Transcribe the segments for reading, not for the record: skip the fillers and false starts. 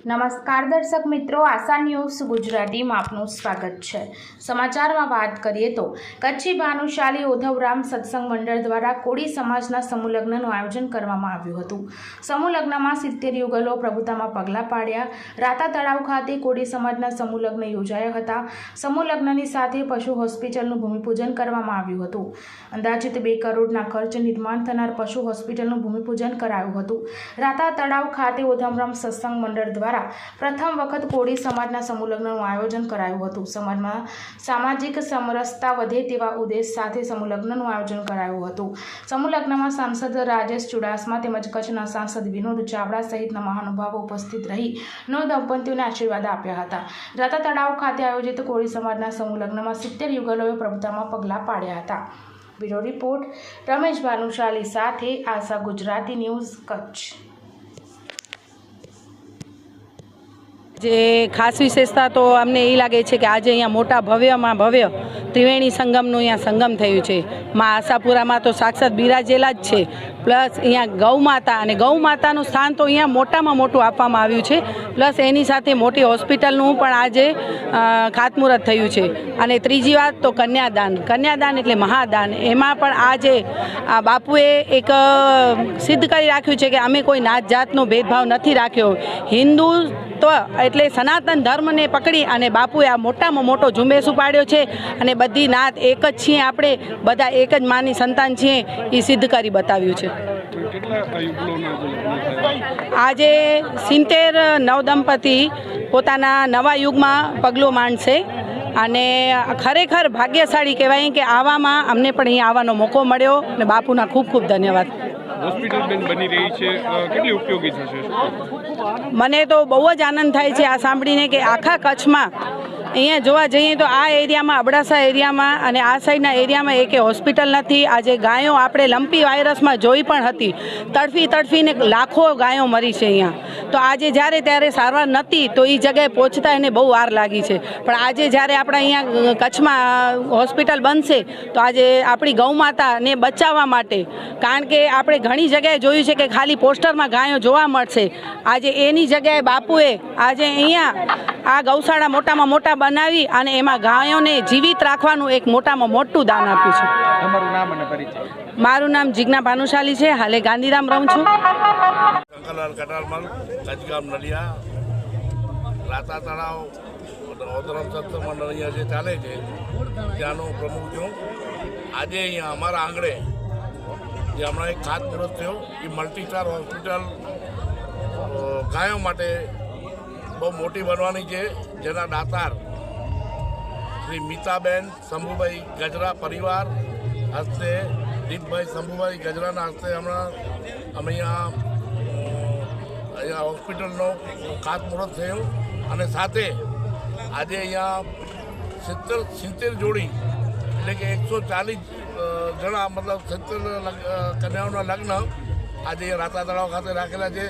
નમસ્કાર દર્શક મિત્રો, આશા ન્યૂઝ ગુજરાતીમાં આપનું સ્વાગત છે। સમાચારમાં વાત કરીએ તો કચ્છી ભાનુશાલી ઉધવરામ સત્સંગ મંડળ દ્વારા કોળી સમાજના સમૂહ લગ્નનું આયોજન કરવામાં આવ્યું હતું। સમૂહ લગ્નમાં 70 યુગલો પ્રભુતામાં પગલાં પાડ્યા। રાતા તળાવ ખાતે કોળી સમાજના સમૂહ લગ્ન યોજાયા હતા। સમૂહ લગ્નની સાથે પશુ હોસ્પિટલનું ભૂમિપૂજન કરવામાં આવ્યું હતું। અંદાજિત 2 કરોડના ખર્ચે નિર્માણ થનાર પશુ હોસ્પિટલનું ભૂમિપૂજન કરાયું હતું। રાતા તળાવ ખાતે ઉધવરામ સત્સંગ મંડળ દ્વારા પ્રથમ વખત કોળી સમાજના સમૂહ લગ્નનું આયોજન કરાયું હતું। સમાજમાં સામાજિક સમરસતા વધે તેવા ઉદ્દેશ સાથે સમૂહ લગ્નનું આયોજન કરાયું હતું। સમૂહ લગ્નમાં સાંસદ રાજેશ ચુડાસમા તેમજ કચ્છના સાંસદ વિનોદ ચાવડા સહિતના મહાનુભાવો ઉપસ્થિત રહી નવ દંપતીઓને આશીર્વાદ આપ્યા હતા। રાતા તળાવ ખાતે આયોજિત કોળી સમાજના સમૂહ લગ્નમાં 70 યુગલોએ પ્રભુતામાં પગલાં પાડ્યા હતા। બ્યુરો રિપોર્ટ રમેશ ભાનુશાલી સાથે આશા ગુજરાતી ન્યૂઝ કચ્છ। જે ખાસ વિશેષતા તો અમને એ લાગે છે કે આજે અહીંયા મોટા ભવ્યમાં ભવ્ય ત્રિવેણી સંગમનું અહીંયા સંગમ થયું છે। મા આશાપુરામાં તો સાક્ષાત બિરાજેલા જ છે, પ્લસ અહીંયા ગૌ માતા અને ગૌ માતાનું સ્થાન તો અહીંયા મોટામાં મોટું આપવામાં આવ્યું છે। પ્લસ એની સાથે મોટી હોસ્પિટલનું પણ આજે ખાતમુહૂર્ત થયું છે। અને ત્રીજી વાત તો કન્યાદાન એટલે મહાદાન, એમાં પણ આજે બાપુએ એક સિદ્ધ કરી રાખ્યું છે કે અમે કોઈ નાત જાતનો ભેદભાવ નથી રાખ્યો। હિન્દુ તો એટલે સનાતન ધર્મને પકડી અને બાપુએ આ મોટામાં મોટો ઝુંબેશ ઉપાડ્યો છે અને બધી નાત એક જ છીએ, આપણે બધા એક જ માની સંતાન છીએ, એ સિદ્ધ કરી બતાવ્યું છે। આજે 70 નવદંપતિ પોતાના નવા યુગમાં પગલું માંડશે અને ખરેખર ભાગ્યશાળી કહેવાય કે આવામાં અમને પણ અહીંયા આવવાનો મોકો મળ્યો અને બાપુના ખૂબ ખૂબ ધન્યવાદ। હોસ્પિટલ બની રહી છે, કેટલી ઉપયોગી થશે? મને તો બહુ જ આનંદ થાય છે આ સાંભળીને કે આખા કચ્છમાં અહીંયા જોવા જઈએ તો આ એરિયામાં અબડાસા એરિયામાં અને આ સાઈડના એરિયામાં એકે હોસ્પિટલ નથી। આજે ગાયો આપણે લંપી વાયરસમાં જોઈ પણ હતી, તડફીને લાખો ગાયો મરી છે અહીંયા। તો આજે જ્યારે ત્યારે સારવાર નહોતી તો એ જગ્યાએ પહોંચતા એને બહુ વાર લાગી છે, પણ આજે જ્યારે આપણે અહીંયા કચ્છમાં હોસ્પિટલ બનશે તો આજે આપણી ગૌ માતાને બચાવવા માટે, કારણ કે આપણે ઘણી જગ્યાએ જોયું છે કે ખાલી પોસ્ટરમાં ગાયો જોવા મળશે, આજે એની જગ્યાએ બાપુએ આજે અહીંયા આ ગૌશાળા મોટામાં મોટા બનાવી અને એમાં ગાયોને જીવિત રાખવાનું એક મોટામાં મોટું દાન આપ્યું છે। તમારું નામ અને પરિચય? મારું નામ જિજ્ઞા ભાનુશાલી છે, હાલે ગાંધીધામ રહું છું। કંકલાલ કટારમલ, કચ્છગામ નડિયા, રાતા તળાવ ઉધવરામ સત્સંગ મંડળ અહીંયા જે ચાલે છે ત્યાંનો પ્રમુખ છું। આજે અહીંયા અમારા આંગણે જે હમણાં એક ખાતમુહૂર્ત થયો, એ મલ્ટીસ્ટાર હોસ્પિટલ ગાયો માટે બહુ મોટી બનવાની છે, જેના દાતાર શ્રી મીતાબેન શંભુભાઈ ગજરા પરિવાર હસ્તે, દીપભાઈ શંભુભાઈ ગજરાના હસ્તે હમણાં અમે અહીંયા હોસ્પિટલનો ખાતમુહૂર્ત થયું અને સાથે આજે અહીંયા 70 જોડી એટલે કે 140 જણા મતલબ 70 કન્યાઓના લગ્ન આજે રાતા તળાવ ખાતે રાખેલા છે,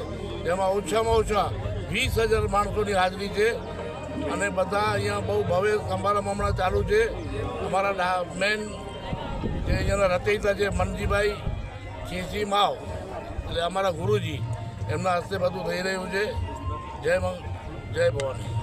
જેમાં ઓછામાં ઓછા 20,000 માણસોની હાજરી છે અને બધા અહીંયા બહુ ભવ્ય સમારંભ હમણાં ચાલુ છે। અમારા મેન જે અહીંયાના રચયિતા છે મનજીભાઈ સિંહજી માવ, એટલે અમારા ગુરુજી, એમના હસ્તે બધું થઈ રહ્યું છે। જય ભવાની।